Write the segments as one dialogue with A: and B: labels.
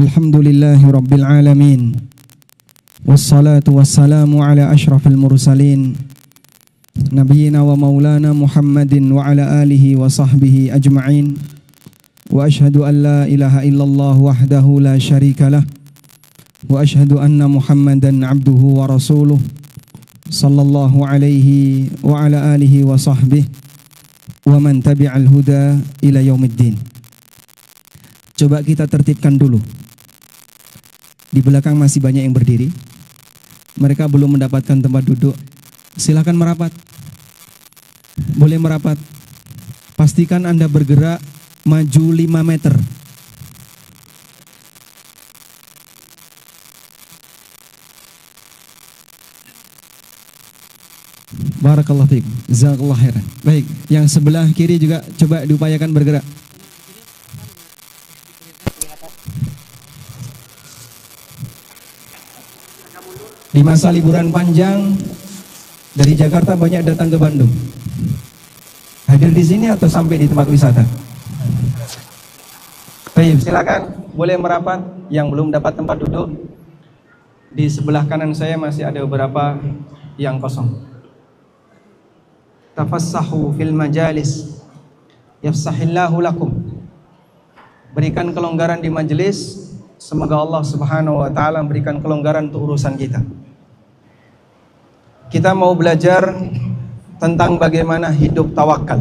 A: Alhamdulillahi Rabbil Alamin. Wassalatu wassalamu ala ashrafil mursalin Nabiyyina wa maulana Muhammadin wa ala alihi wa sahbihi ajma'in. Wa ashhadu an la ilaha illallah wahdahu la syarika lah. Wa ashhadu anna Muhammadan abduhu wa rasuluh sallallahu alaihi wa ala alihi wa sahbihi wa man tabi'al huda ila yaumiddin. Coba kita tertibkan dulu. Di belakang masih banyak yang berdiri. Mereka belum mendapatkan tempat duduk. Silakan merapat. Boleh merapat. Pastikan Anda bergerak maju 5 meter. Barakallahu fiikum. Jazakallahu khairan. Baik, yang sebelah kiri juga coba diupayakan bergerak. Di masa liburan panjang dari Jakarta banyak datang ke Bandung. Hadir di sini atau sampai di tempat wisata? Baik, silakan boleh merapat yang belum dapat tempat duduk. Di sebelah kanan saya masih ada beberapa yang kosong. Tafassahu fil majalis yafsahillahu lakum. Berikan kelonggaran di majelis. Semoga Allah Subhanahu wa taala memberikan kelonggaran untuk urusan kita. Kita mau belajar tentang bagaimana hidup tawakal.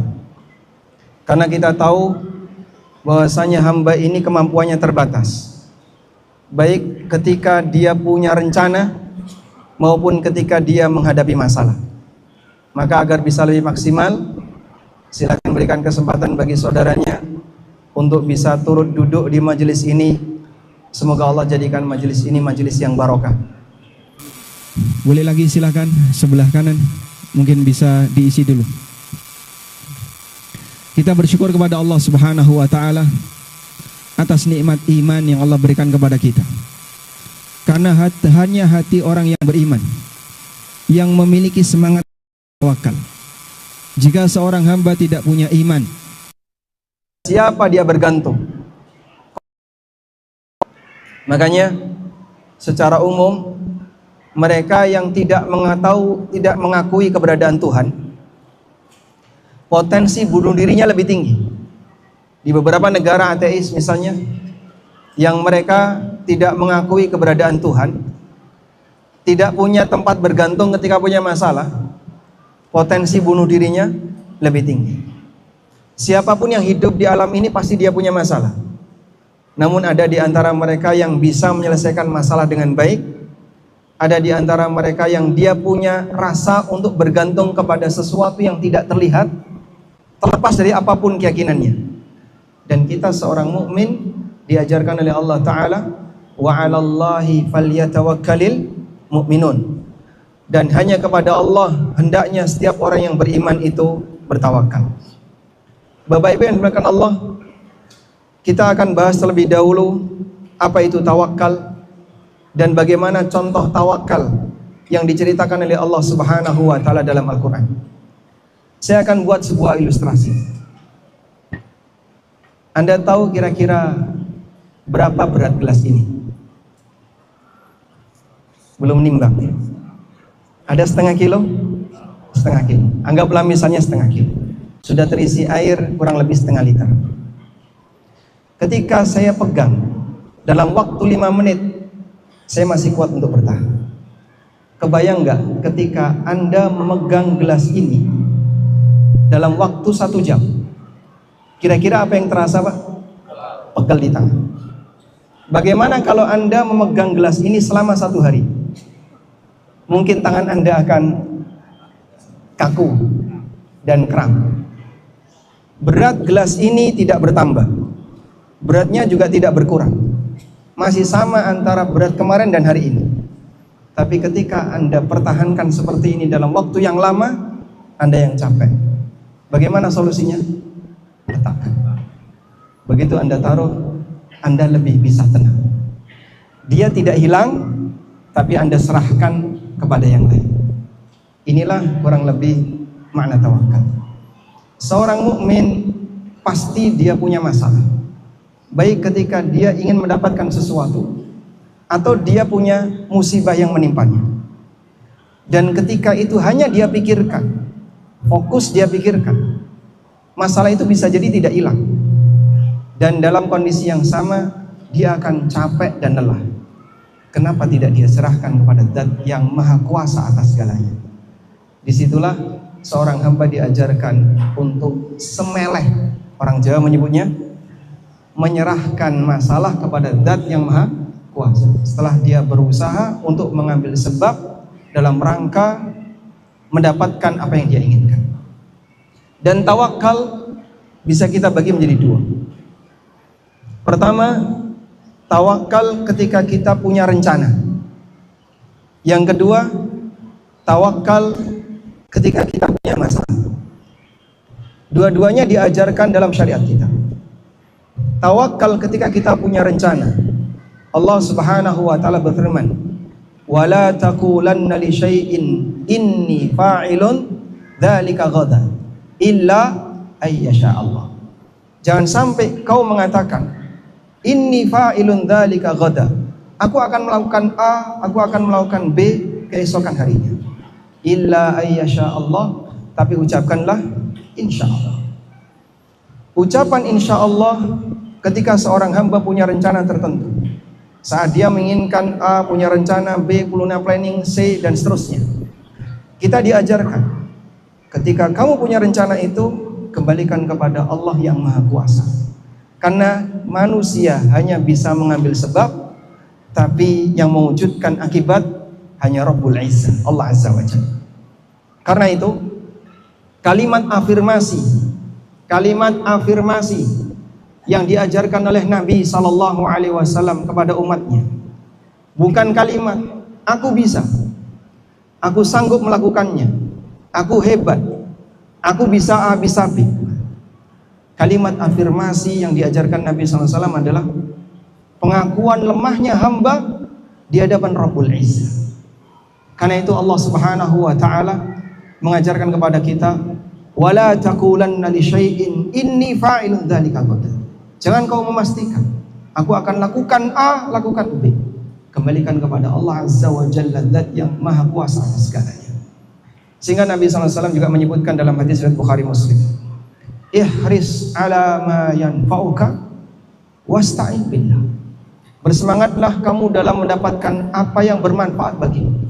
A: Karena kita tahu bahwasanya hamba ini kemampuannya terbatas. Baik ketika dia punya rencana maupun ketika dia menghadapi masalah. Maka agar bisa lebih maksimal, silakan berikan kesempatan bagi saudaranya untuk bisa turut duduk di majelis ini. Semoga Allah jadikan majelis ini majelis yang barokah. Boleh lagi silakan sebelah kanan. Mungkin bisa diisi dulu. Kita bersyukur kepada Allah Subhanahu wa taala atas nikmat iman yang Allah berikan kepada kita. Karena hanya hati orang yang beriman yang memiliki semangat tawakal. Jika seorang hamba tidak punya iman, siapa dia bergantung? Makanya secara umum mereka yang tidak mengakui keberadaan Tuhan, potensi bunuh dirinya lebih tinggi. Di beberapa negara ateis misalnya, yang mereka tidak mengakui keberadaan Tuhan, tidak punya tempat bergantung ketika punya masalah, potensi bunuh dirinya lebih tinggi. Siapapun yang hidup di alam ini pasti dia punya masalah. Namun ada di antara mereka yang bisa menyelesaikan masalah dengan baik. Ada di antara mereka yang dia punya rasa untuk bergantung kepada sesuatu yang tidak terlihat, terlepas dari apapun keyakinannya. Dan kita seorang mukmin diajarkan oleh Allah Ta'ala, wa 'alallahi falyatawakkalil mu'minun. Dan hanya kepada Allah hendaknya setiap orang yang beriman itu bertawakal. Bapak Ibu yang dimuliakan Allah, kita akan bahas terlebih dahulu apa itu tawakal dan bagaimana contoh tawakal yang diceritakan oleh Allah Subhanahu wa taala dalam Al-Qur'an. Saya akan buat sebuah ilustrasi. Anda tahu kira-kira berapa berat gelas ini? Belum nimbang. Ada setengah kilo? Setengah kilo. Anggaplah misalnya setengah kilo. Sudah terisi air kurang lebih setengah liter. Ketika saya pegang dalam waktu 5 menit, saya masih kuat untuk bertahan. Kebayang nggak ketika Anda memegang gelas ini dalam waktu 1 jam? Kira-kira apa yang terasa, Pak? Pegal di tangan. Bagaimana kalau Anda memegang gelas ini selama 1 hari? Mungkin tangan Anda akan kaku dan kram. Berat gelas ini tidak bertambah. Beratnya juga tidak berkurang. Masih sama antara berat kemarin dan hari ini. Tapi ketika Anda pertahankan seperti ini dalam waktu yang lama, Anda yang capek. Bagaimana solusinya? Letakkan. Begitu Anda taruh, Anda lebih bisa tenang. Dia tidak hilang, tapi Anda serahkan kepada yang lain. Inilah kurang lebih makna tawakal. Seorang mukmin pasti dia punya masalah. baik ketika dia ingin mendapatkan sesuatu atau dia punya musibah yang menimpanya. Dan ketika itu hanya dia pikirkan, fokus dia pikirkan, masalah itu bisa jadi tidak hilang. Dan dalam kondisi yang sama dia akan capek dan lelah. Kenapa tidak dia serahkan kepada Zat yang maha kuasa atas segalanya? Disitulah seorang hamba diajarkan untuk semeleh, orang Jawa menyebutnya, menyerahkan masalah kepada Zat yang maha kuasa. Setelah dia berusaha untuk mengambil sebab dalam rangka mendapatkan apa yang dia inginkan. Dan tawakal bisa kita bagi menjadi dua. Pertama, tawakal ketika kita punya rencana. Yang kedua, tawakal ketika kita punya masalah. Dua-duanya diajarkan dalam syariat kita. Tawakal ketika kita punya rencana. Allah Subhanahu wa taala berfirman, "Wala taqulanna li syai'in inni fa'ilun dzalika ghadan illa ayyasha Allah." Jangan sampai kau mengatakan, "Inni fa'ilun dzalika ghadan." Aku akan melakukan A, aku akan melakukan B keesokan harinya. Illa ayyasha Allah, tapi ucapkanlah insya Allah. Ucapan insya Allah ketika seorang hamba punya rencana tertentu. Saat dia menginginkan A, punya rencana B, punya planning C, dan seterusnya. Kita diajarkan, ketika kamu punya rencana itu, kembalikan kepada Allah yang maha kuasa. Karena manusia hanya bisa mengambil sebab, tapi yang mewujudkan akibat hanya Rabbul Izzah, Allah Azza wa Jalla. Karena itu, kalimat afirmasi yang diajarkan oleh Nabi Sallallahu Alaihi Wasallam kepada umatnya, bukan kalimat aku bisa, aku sanggup melakukannya, aku hebat, aku bisa A, bisa B. Kalimat afirmasi yang diajarkan Nabi Sallallahu Alaihi Wasallam adalah pengakuan lemahnya hamba di hadapan Rabbul Izzah. Karena itu Allah Subhanahu wa taala mengajarkan kepada kita, wala taqulanna li syai'in inni fa'ilun dzalika ghadan. Jangan kau memastikan aku akan lakukan A, lakukan B. Kembalikan kepada Allah Azza wa Jalla, Zat yang maha kuasa atas segalanya. Sehingga Nabi SAW juga menyebutkan dalam hadis riwayat Bukhari Muslim, ihris ala ma yanfa'uka wasta'in billah. Bersemangatlah kamu dalam mendapatkan apa yang bermanfaat bagimu.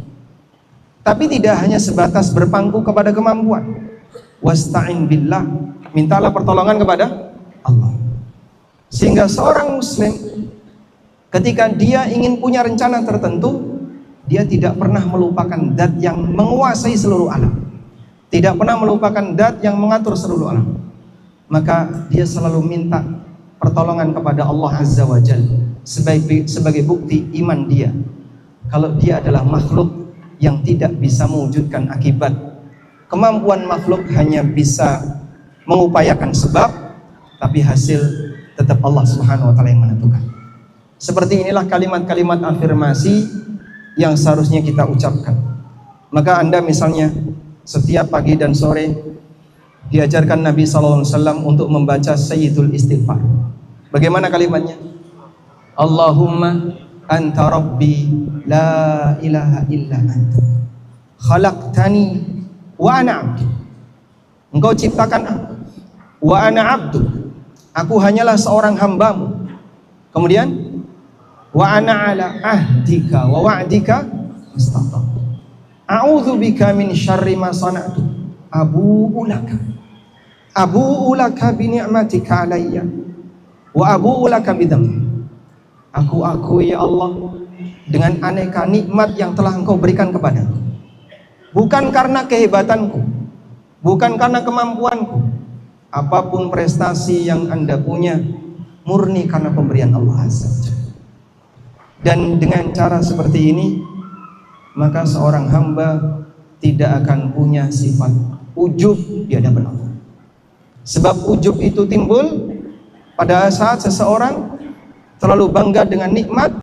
A: Tapi tidak hanya sebatas berpangku kepada kemampuan. Wasta'in billah, mintalah pertolongan kepada Allah. Sehingga seorang muslim ketika dia ingin punya rencana tertentu, dia tidak pernah melupakan Zat yang menguasai seluruh alam, tidak pernah melupakan Zat yang mengatur seluruh alam. Maka dia selalu minta pertolongan kepada Allah Azza wa Jalla sebagai bukti iman dia, kalau dia adalah makhluk yang tidak bisa mewujudkan akibat. Kemampuan makhluk hanya bisa mengupayakan sebab, tapi hasil tetap Allah Subhanahu wa taala yang menentukan. Seperti inilah kalimat-kalimat afirmasi yang seharusnya kita ucapkan. Maka Anda misalnya setiap pagi dan sore diajarkan Nabi sallallahu alaihi wasallam untuk membaca Sayyidul Istighfar. Bagaimana kalimatnya? Allahumma anta rabbi la ilaha illa anta khalaqtani wa ana 'abdu. Engkau ciptakan aku, wa ana 'abdu, aku hanyalah seorang hambamu. Kemudian wa ana ala ahdika wa wa'dika mustaqim. A'udzu bika min syarri ma sana'tu. Abu'u laka bi ni'matika alayya wa abu'u laka bi dhanbi. Aku akui ya Allah dengan aneka nikmat yang telah Engkau berikan kepadaku. Bukan karena kehebatanku, bukan karena kemampuanku. Apapun prestasi yang Anda punya, murni karena pemberian Allah Azza wa Jalla. Dan dengan cara seperti ini, maka seorang hamba tidak akan punya sifat ujub di hadapan Allah. Sebab ujub itu timbul pada saat seseorang terlalu bangga dengan nikmat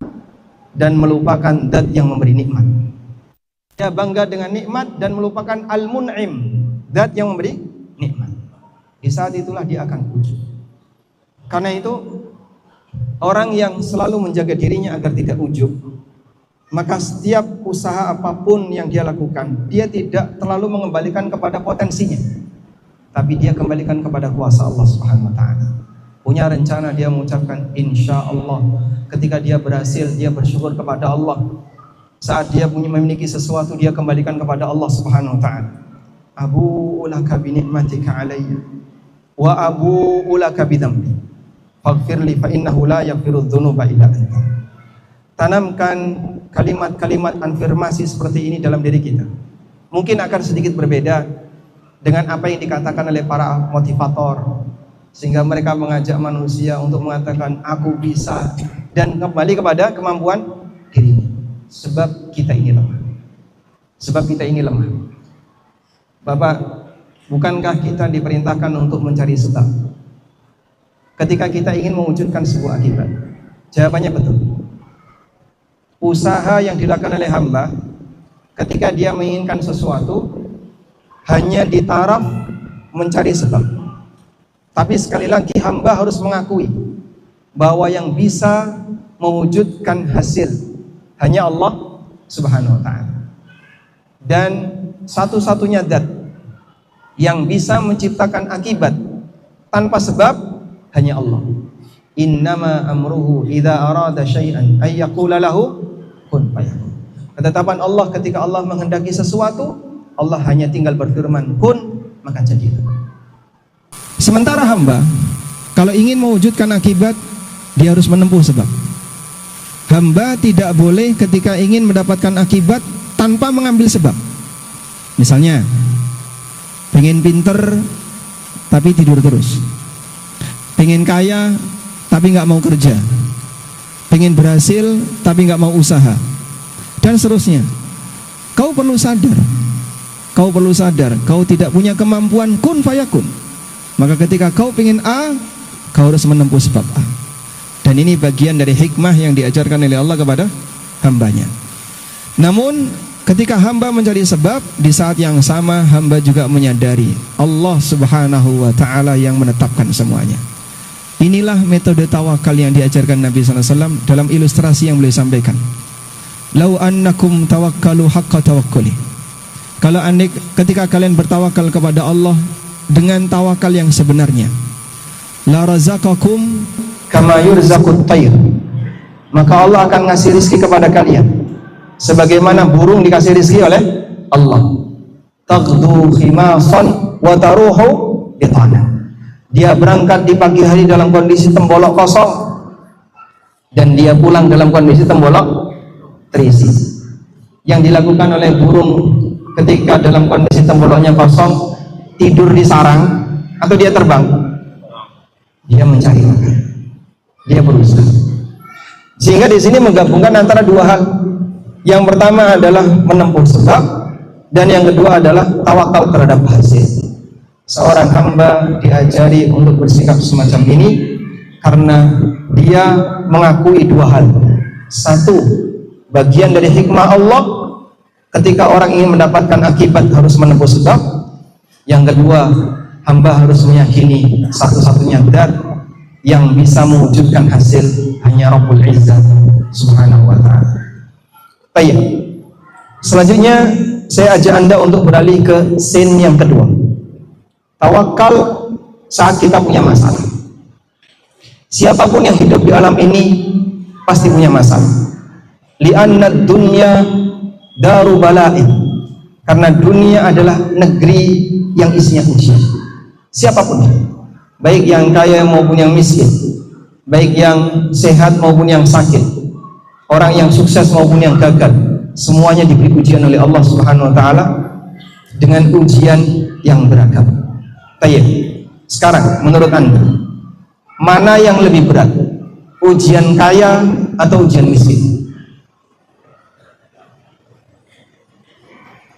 A: dan melupakan Zat yang memberi nikmat. Dia bangga dengan nikmat dan melupakan Al-Mun'im, Zat yang memberi nikmat. Di saat itulah dia akan ujub. Karena itu Orang yang selalu menjaga dirinya agar tidak ujub, maka setiap usaha apapun yang dia lakukan, dia tidak terlalu mengembalikan kepada potensinya, tapi dia kembalikan kepada kuasa Allah Subhanahu wa taala. Punya rencana, dia mengucapkan insya Allah. Ketika dia berhasil, dia bersyukur kepada Allah. Saat dia memiliki sesuatu, dia kembalikan kepada Allah Subhanahu wa taala. Abu'u laka bi ni'matika alayya wa abu'u laka bi dhanbi faghfirli fa innahu la yaghfiru dzunuba illa anta. Tanamkan kalimat-kalimat afirmasi seperti ini dalam diri kita. Mungkin akan sedikit berbeda dengan apa yang dikatakan oleh para motivator, sehingga mereka mengajak manusia untuk mengatakan aku bisa dan kembali kepada kemampuan dirinya. Sebab kita ini lemah. Sebab kita ini lemah. Bapak, bukankah kita diperintahkan untuk mencari sebab ketika kita ingin mewujudkan sebuah akibat? Jawabannya betul. Usaha yang dilakukan oleh hamba ketika dia menginginkan sesuatu hanya di taraf mencari sebab. Tapi sekali lagi hamba harus mengakui bahwa yang bisa mewujudkan hasil hanya Allah Subhanahu wa ta'ala. Dan satu-satunya zat yang bisa menciptakan akibat tanpa sebab hanya Allah. Innama amruhu idza arada syai'an ay yaqula lahu kun fayakun. Ketetapan Allah ketika Allah menghendaki sesuatu, Allah hanya tinggal berfirman kun, maka jadi. Sementara hamba kalau ingin mewujudkan akibat, dia harus menempuh sebab. Hamba tidak boleh ketika ingin mendapatkan akibat tanpa mengambil sebab. Misalnya, pengen pinter tapi tidur terus, pengen kaya tapi nggak mau kerja, pengen berhasil tapi nggak mau usaha, dan seterusnya. Kau perlu sadar, kau tidak punya kemampuan kun fayakun. Maka ketika kau pengen A, kau harus menempuh sebab A. Dan ini bagian dari hikmah yang diajarkan oleh Allah kepada hambanya. Namun ketika hamba mencari sebab, di saat yang sama hamba juga menyadari Allah Subhanahu wa ta'ala yang menetapkan semuanya. Inilah metode tawakal yang diajarkan Nabi SAW dalam ilustrasi yang beliau sampaikan. Lau annakum tawakkalu haqqa tawakkuli. Kalau ketika kalian bertawakal kepada Allah dengan tawakal yang sebenarnya, la razaqakum kama yurzaqut tayr, maka Allah akan ngasih rizki kepada kalian sebagaimana burung dikasih rizki oleh Allah. Taghdu khimasan wa taruhu bitana. Dia berangkat di pagi hari dalam kondisi tembolok kosong, dan dia pulang dalam kondisi tembolok terisi. Yang dilakukan oleh burung ketika dalam kondisi temboloknya kosong, tidur di sarang atau dia terbang? Dia mencari makan, dia berusaha. Sehingga di sini menggabungkan antara dua hal. Yang pertama adalah menempuh sebab, dan yang kedua adalah tawakal terhadap hasil. Seorang hamba diajari untuk bersikap semacam ini karena dia mengakui dua hal. Satu, bagian dari hikmah Allah ketika orang ingin mendapatkan akibat harus menempuh sebab. Yang kedua, hamba harus meyakini satu-satunya zat yang bisa mewujudkan hasil hanya Rabbul Izzah Subhanahu wa ta'ala. Baik. Selanjutnya saya ajak Anda untuk beralih ke scene yang kedua. Tawakal saat kita punya masalah. Siapapun yang hidup di alam ini pasti punya masalah. Li'anna dunya daru bala'in. Karena dunia adalah negeri yang isinya ujian. Siapapun, baik yang kaya maupun yang miskin, baik yang sehat maupun yang sakit, orang yang sukses maupun yang gagal, semuanya diberi ujian oleh Allah Subhanahu wa ta'ala dengan ujian yang beragam. Baik, sekarang menurut Anda, mana yang lebih berat? Ujian kaya atau ujian miskin?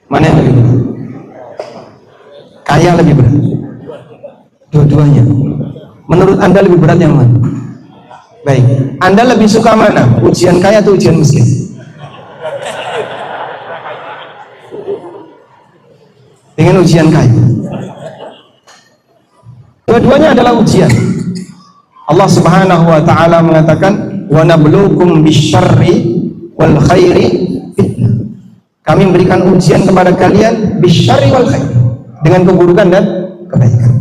A: Mana yang lebih berat? Kaya lebih berat. Dua-duanya. Menurut Anda lebih berat yang mana? Baik, Anda lebih suka mana? Ujian kaya atau ujian miskin? Dengan ujian kaya. Dua-duanya adalah ujian. Allah Subhanahu wa taala mengatakan, "Wa nabluukum bisyarri wal khairi fitnah." Kami memberikan ujian kepada kalian bisyarri wal khair, dengan keburukan dan kebaikan.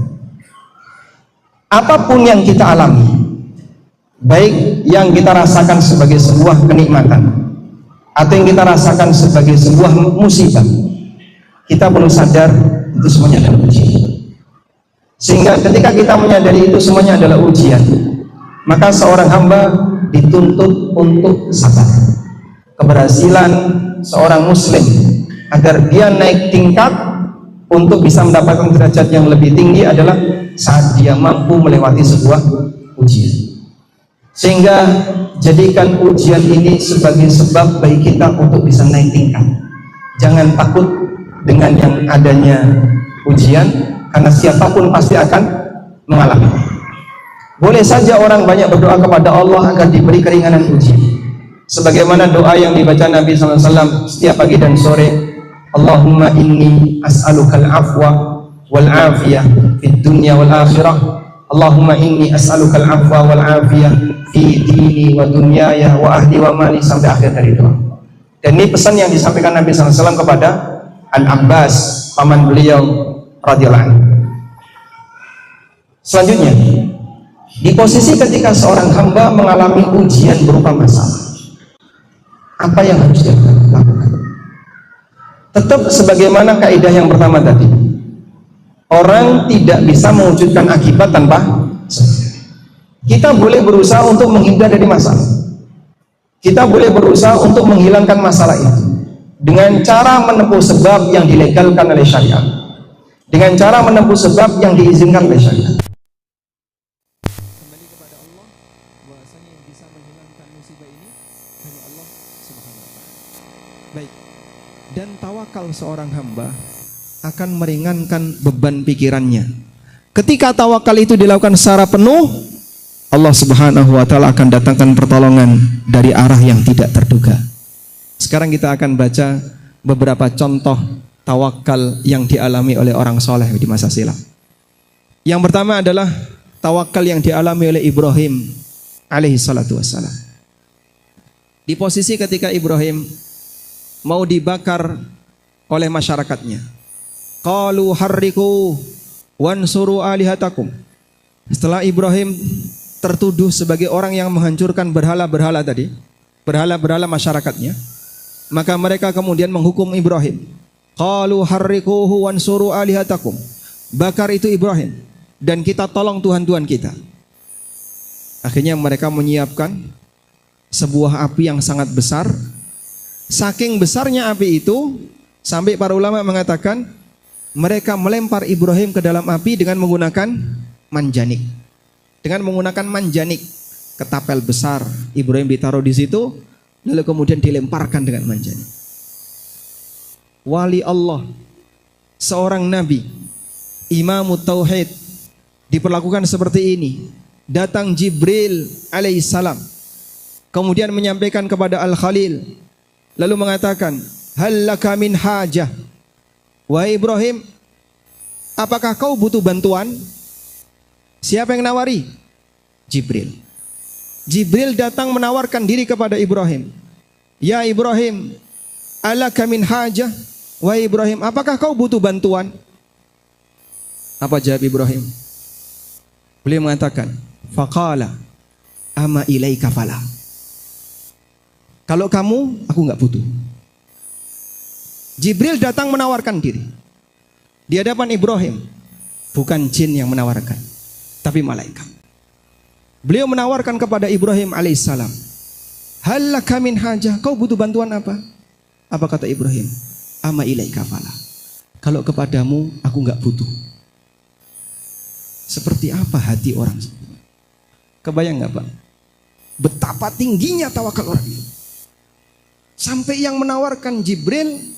A: Apapun yang kita alami, baik yang kita rasakan sebagai sebuah kenikmatan atau yang kita rasakan sebagai sebuah musibah, kita perlu sadar itu semuanya adalah ujian. Sehingga ketika kita menyadari itu semuanya adalah ujian, maka seorang hamba dituntut untuk sabar. Keberhasilan seorang muslim agar dia naik tingkat untuk bisa mendapatkan derajat yang lebih tinggi adalah saat dia mampu melewati sebuah ujian. Sehingga jadikan ujian ini sebagai sebab bagi kita untuk bisa naik tingkat. Jangan takut dengan yang adanya ujian, karena siapapun pasti akan mengalami. Boleh saja orang banyak berdoa kepada Allah agar diberi keringanan ujian, sebagaimana doa yang dibaca Nabi SAW setiap pagi dan sore, Allahumma inni as'alukal afwa wal afiyah fid dunya wal akhirah, Allahumma inni as'alukal afwa wal afiyah fi dini wa dunyaya wa ahli wa mali, sampai akhir dari doa. Dan ini pesan yang disampaikan Nabi SAW kepada Al-Abbas, paman beliau radhiyallahu anhu. Selanjutnya, di posisi ketika seorang hamba mengalami ujian berupa masalah, apa yang harus dia lakukan? Tetap sebagaimana kaidah yang pertama tadi, orang tidak bisa mewujudkan akibat tanpa sebab. Kita boleh berusaha untuk menghindar dari masalah, kita boleh berusaha untuk menghilangkan masalah itu dengan cara menempuh sebab yang dilegalkan oleh syariat, dengan cara menempuh sebab yang diizinkan oleh syariat. Kembali kepada Allah, bahwasanya yang bisa menghilangkan musibah ini hanya Allah Subhanahu wa taala. Baik. Dan tawakal seorang hamba akan meringankan beban pikirannya. Ketika tawakal itu dilakukan secara penuh, Allah Subhanahu wa taala akan datangkan pertolongan dari arah yang tidak terduga. Sekarang kita akan baca beberapa contoh tawakal yang dialami oleh orang soleh di masa silam. Yang pertama adalah tawakal yang dialami oleh Ibrahim alaihi salatu wassalam. Di posisi ketika Ibrahim mau dibakar oleh masyarakatnya, qalu harriku wansuru alihatakum. Setelah Ibrahim tertuduh sebagai orang yang menghancurkan berhala-berhala tadi, berhala-berhala masyarakatnya, maka mereka kemudian menghukum Ibrahim. Qalu harrikuhu wansuru alihatakum. Bakar itu Ibrahim dan kita tolong Tuhan-Tuhan kita. Akhirnya mereka menyiapkan sebuah api yang sangat besar. Saking besarnya api itu sampai para ulama mengatakan mereka melempar Ibrahim ke dalam api dengan menggunakan manjanik. Dengan menggunakan manjanik, ketapel besar, Ibrahim ditaruh di situ, lalu kemudian dilemparkan dengan manjanik. Wali Allah, seorang nabi, imamut tauhid, diperlakukan seperti ini. Datang Jibril alaihissalam, kemudian menyampaikan kepada Al-Khalil, lalu mengatakan, hal laka min hajah, wahai Ibrahim, apakah kau butuh bantuan? Siapa yang nawari? Jibril. Jibril datang menawarkan diri kepada Ibrahim. Ya Ibrahim, alaka min hajah, wahai Ibrahim, apakah kau butuh bantuan? Apa jawab Ibrahim? Beliau mengatakan, faqala ama ilaika fala. Kalau kamu, aku enggak butuh. Jibril datang menawarkan diri di hadapan Ibrahim. Bukan jin yang menawarkan, tapi malaikat. Beliau menawarkan kepada Ibrahim alaihissalam, hal laka min hajah, kau butuh bantuan apa? Apa kata Ibrahim? Ama ilaika fala. Kalau kepadamu aku enggak butuh. Seperti apa hati orang? Kebayang enggak Pak? Betapa tingginya tawakal orang itu. Sampai yang menawarkan Jibril,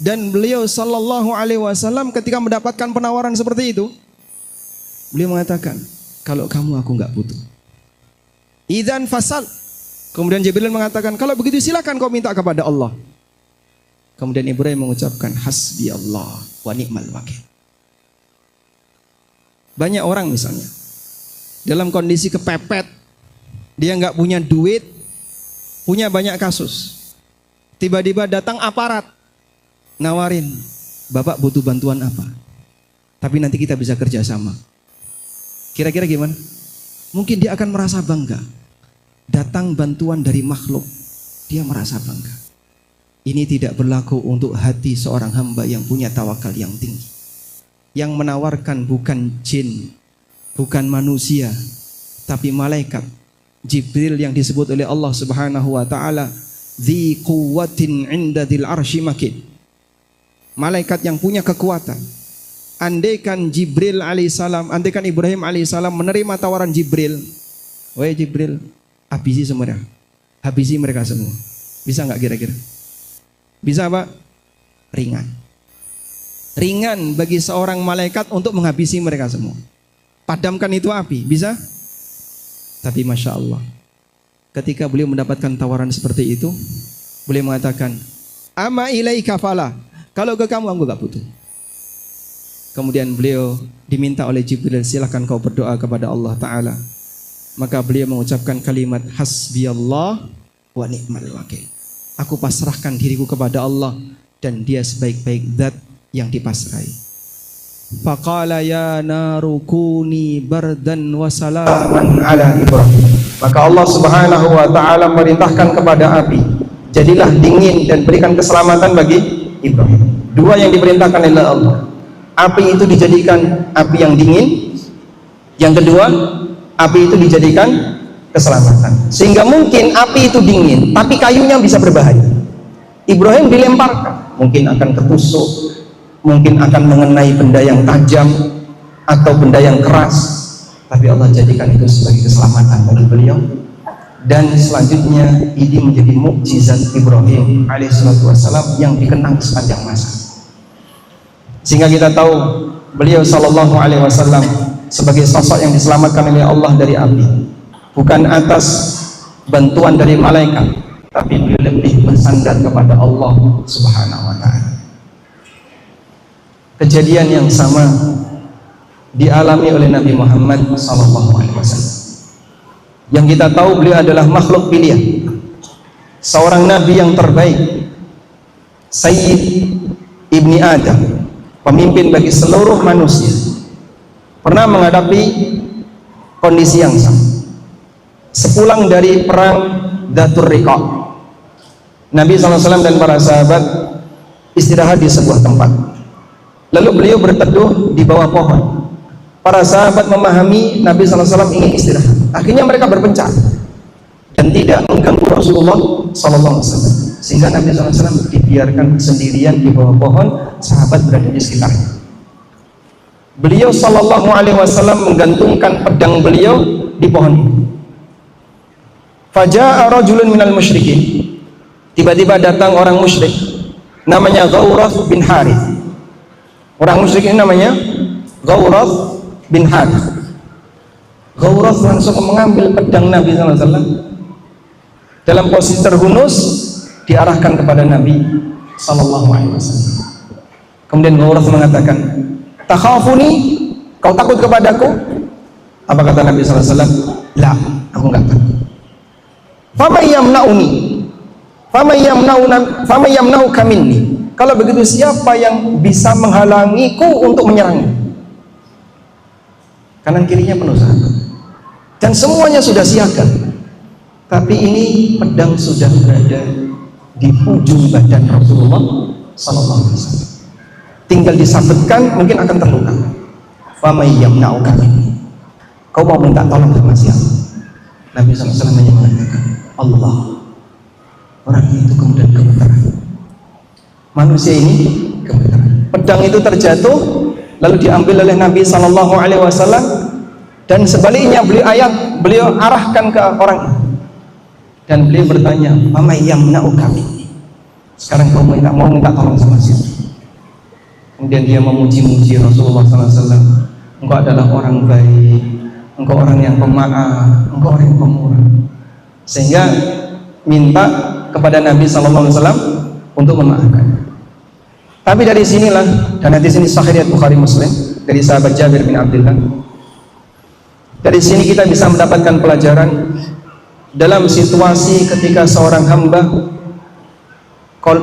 A: dan beliau sallallahu alaihi wasallam ketika mendapatkan penawaran seperti itu, beliau mengatakan, kalau kamu aku enggak butuh. Idzan fasal. Kemudian Jibril mengatakan, kalau begitu silakan kau minta kepada Allah. Kemudian Ibrahim mengucapkan, hasbi Allah wa ni'mal wakil. Banyak orang misalnya dalam kondisi kepepet, dia nggak punya duit, punya banyak kasus. Tiba-tiba datang aparat, nawarin, Bapak butuh bantuan apa? Tapi nanti kita bisa kerjasama. Kira-kira gimana? Mungkin dia akan merasa bangga. Datang bantuan dari makhluk, dia merasa bangga. Ini tidak berlaku untuk hati seorang hamba yang punya tawakal yang tinggi. Yang menawarkan bukan jin, bukan manusia, tapi malaikat Jibril yang disebut oleh Allah Subhanahu wa taala dzi quwwatin 'inda dzil arsy makin. Malaikat yang punya kekuatan. Andaikan Jibril alaihissalam, andaikan Ibrahim alaihissalam menerima tawaran Jibril, wahai Jibril, habisi semua, habisi mereka semua. Bisa nggak kira-kira? Bisa Pak? Ringan. Ringan bagi seorang malaikat untuk menghabisi mereka semua. Padamkan itu api, bisa? Tapi Masya Allah, ketika beliau mendapatkan tawaran seperti itu, beliau mengatakan, ama ilaika fala, kalau ke kamu aku gak butuh. Kemudian beliau diminta oleh Jibril, silakan kau berdoa kepada Allah Ta'ala. Maka beliau mengucapkan kalimat hasbiyallah wa ni'mal wakil. Aku pasrahkan diriku kepada Allah dan dia sebaik-baik zat yang dipasrai. Faqala ya naru kuni bardan wa salaman ala Ibrahim. Maka Allah Subhanahu wa taala merintahkan kepada api, jadilah dingin dan berikan keselamatan bagi Ibrahim. Dua yang diperintahkan oleh Allah. Api itu dijadikan api yang dingin. Yang kedua, api itu dijadikan keselamatan. Sehingga mungkin api itu dingin, tapi kayunya bisa berbahaya. Ibrahim dilemparkan, mungkin akan ketusuk, mungkin akan mengenai benda yang tajam atau benda yang keras, tapi Allah jadikan itu sebagai keselamatan bagi beliau. Dan selanjutnya ini menjadi mukjizat Ibrahim alaihissalam yang dikenang sepanjang masa. Sehingga kita tahu beliau sallallahu alaihi wasallam sebagai sosok yang diselamatkan oleh Allah dari api, bukan atas bantuan dari malaikat, tapi beliau lebih bersandar kepada Allah Subhanahu wa taala. Kejadian yang sama dialami oleh Nabi Muhammad sallallahu alaihi wasallam. Yang kita tahu beliau adalah makhluk pilihan, seorang nabi yang terbaik, Sayyid Ibni Adam, pemimpin bagi seluruh manusia. Pernah menghadapi kondisi yang sama. Sepulang dari perang Dzatur Riqa, Nabi SAW dan para sahabat istirahat di sebuah tempat. Lalu beliau berteduh di bawah pohon. Para sahabat memahami Nabi SAW ingin istirahat. Akhirnya mereka berpencar dan tidak mengganggu Rasulullah SAW. Sehingga Nabi SAW dibiarkan sendirian di bawah pohon, sahabat berada di sekitarnya. Beliau SAW menggantungkan pedang beliau di pohon ini. Faja'a rajulun minal musyrikin. Tiba-tiba datang orang musyrik, namanya Ghawrath bin Harith. Orang musyrik ini namanya Ghawrath bin Harith. Ghawrath langsung mengambil pedang Nabi SAW dalam posisi terhunus, diarahkan kepada Nabi SAW. Kemudian Ghawrath mengatakan, takhafuni, kau takut kepadaku? Apa kata Nabi SAW? La, aku enggak takut. Faman yamna'uka minni. Kalau begitu siapa yang bisa menghalangiku untuk menyerangmu? Kanan kirinya penuh sahabat dan semuanya sudah siaga, tapi ini pedang sudah berada di ujung badan Rasulullah SAW. Tinggal disabetkan, mungkin akan terluka. Faman yamna'uka minni. Kau mau minta tolong sama siapa? Nabi SAW hanya mengatakan Allah. Orang itu kemudian gemetaran. Manusia ini gemetaran. Pedang itu terjatuh, lalu diambil oleh Nabi SAW, dan sebaliknya beliau arahkan ke orang itu, dan beliau bertanya, "Mama yamna'uka minni?" Sekarang kau mau minta tolong sama siapa? Kemudian dia memuji-muji Rasulullah SAW. Engkau adalah orang baik, engkau orang yang pemaaf, engkau orang yang pemurah. Sehingga minta kepada Nabi SAW untuk memaafkan. Tapi dari sinilah, dan hadis ini sahih riwayat Bukhari Muslim dari sahabat Jabir bin Abdullah, Dari sini kita bisa mendapatkan pelajaran dalam situasi ketika seorang hamba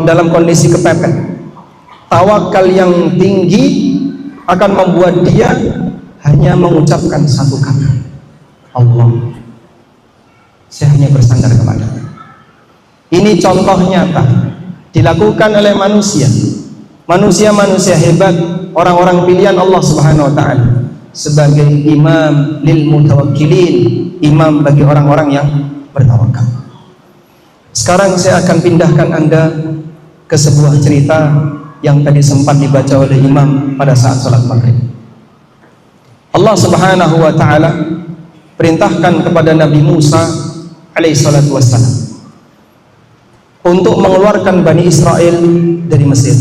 A: dalam kondisi kepepet, tawakal yang tinggi akan membuat dia hanya mengucapkan satu kata, Allah, saya hanya bersandar kepada-Nya. Ini contoh nyata dilakukan oleh manusia hebat, orang-orang pilihan Allah Subhanahu wa taala sebagai imam lil mutawakkilin, imam bagi orang-orang yang bertawakal. Sekarang saya akan pindahkan Anda ke sebuah cerita yang tadi sempat dibaca oleh imam pada saat salat maghrib. Allah Subhanahu wa taala perintahkan kepada Nabi Musa alaihi salatu wassalam untuk mengeluarkan Bani Israel dari Mesir.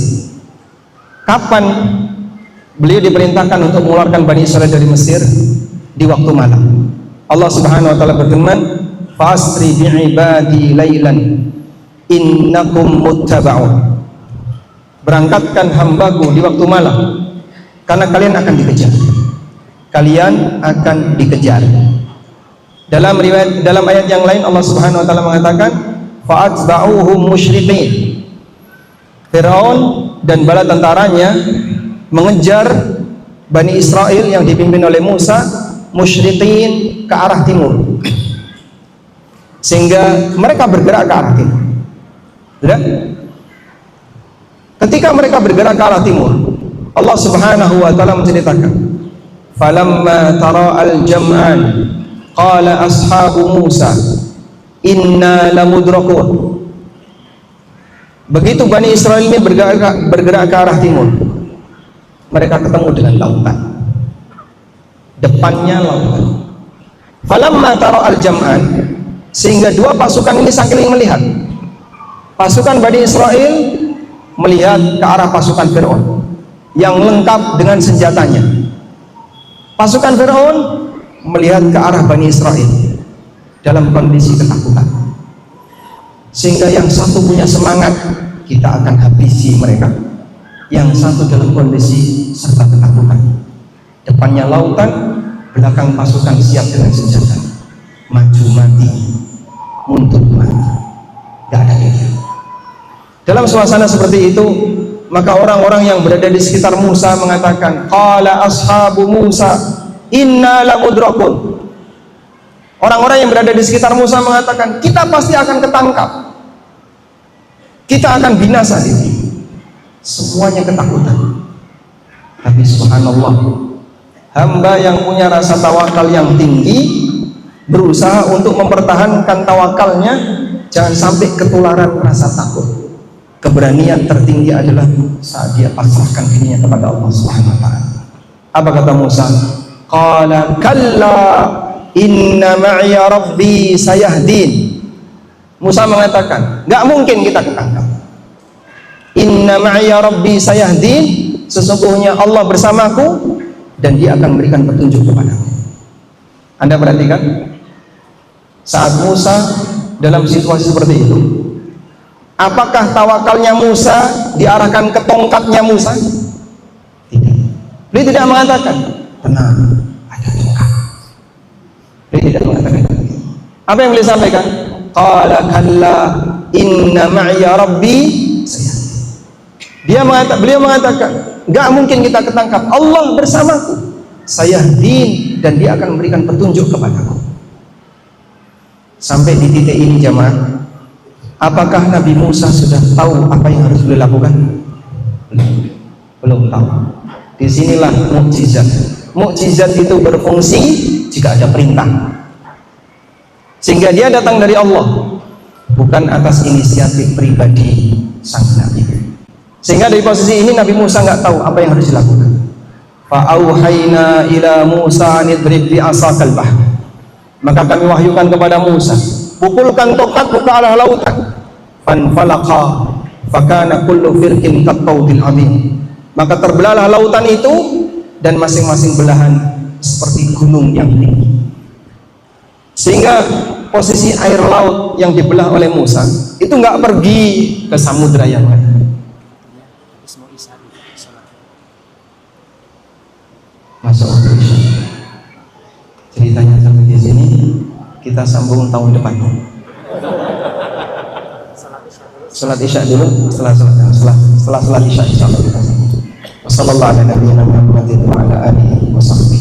A: Kapan beliau diperintahkan untuk mengeluarkan Bani Israel dari Mesir? Di waktu malam. Allah Subhanahu wa taala berfirman, "Fasri bi'ibadi lailan innakum muttaba'un." Berangkatkan hambaku di waktu malam karena kalian akan dikejar. Kalian akan dikejar. Dalam ayat yang lain Allah Subhanahu wa taala mengatakan, "Fa'atba'uhum musyriqin." Firaun dan bala tentaranya mengejar Bani Israel yang dipimpin oleh Musa musyriqin ke arah timur, sehingga mereka bergerak ke arah timur. Sudah? Ketika mereka bergerak ke arah timur, Allah Subhanahu wa taala menceritakan, "Falamma tara al-jam'an qala ashabu Musa inna lamudrakun." Begitu Bani Israel ini bergerak ke arah timur, mereka ketemu dengan lautan. Depannya lautan. Falamma tara al-jam'an, sehingga dua pasukan ini saling melihat. Pasukan Bani Israel melihat ke arah pasukan Fir'aun yang lengkap dengan senjatanya. Pasukan Fir'aun melihat ke arah Bani Israel dalam kondisi ketakutan, sehingga yang satu punya semangat, kita akan habisi mereka. Yang satu dalam kondisi serba ketakutan, depannya lautan, belakang pasukan siap dengan senjata, maju mati, mundur mati, gak ada pilihan. Dalam suasana seperti itu, maka orang-orang yang berada di sekitar Musa mengatakan, qala ashabu Musa inna lamudrakun. Orang-orang yang berada di sekitar Musa mengatakan, kita pasti akan ketangkap, kita akan binasa di sini. Semuanya ketakutan. Tapi subhanallah, hamba yang punya rasa tawakal yang tinggi berusaha untuk mempertahankan tawakalnya, jangan sampai ketularan rasa takut. Keberanian tertinggi adalah saat dia pasrahkan dirinya kepada Allah Subhanahu wa taala. Apa kata Musa? Qala kalla inna ma'iya rabbi sayahdin. Musa mengatakan, enggak mungkin kita ketangkap. Inna ma'iya rabbi sayahdin, sesungguhnya Allah bersamaku dan dia akan memberikan petunjuk kepadaku. Anda perhatikan, saat Musa dalam situasi seperti itu, apakah tawakalnya Musa diarahkan ke tongkatnya Musa? Tidak. Beliau tidak mengatakan, tenang, ada tongkat. Beliau tidak mengatakan itu. Apa yang beliau sampaikan? Qala kalla inna ma'iya rabbi sayahdin. Beliau mengatakan, enggak mungkin kita ketangkap, Allah bersamaku, sayahdin, dan dia akan memberikan petunjuk kepadaku. Sampai di titik ini jamaah, apakah Nabi Musa sudah tahu apa yang harus beliau lakukan? Belum tahu. Disinilah mukjizat. Mukjizat itu berfungsi jika ada perintah, sehingga dia datang dari Allah, bukan atas inisiatif pribadi sang Nabi. Sehingga dari posisi ini Nabi Musa nggak tahu apa yang harus dilakukan. Fa'auhayna ila Musa nidrib bi asakal bahr. Maka kami wahyukan kepada Musa, pukulkan tongkatmu ke arah lautan. Fanfalaqa fakana kullu firqin kattawdil azim. Maka terbelahlah lautan itu, dan masing-masing belahan seperti gunung yang tinggi. Sehingga posisi air laut yang dibelah oleh Musa itu nggak pergi ke samudra yang lain. Masuk ceritanya kita sambung tahun depan. Salat Isya dulu, setelah salat Isya insyaallah kita sambung. Wassallallahu ala nabiyyina Muhammadin wa ala alihi wa sahbihi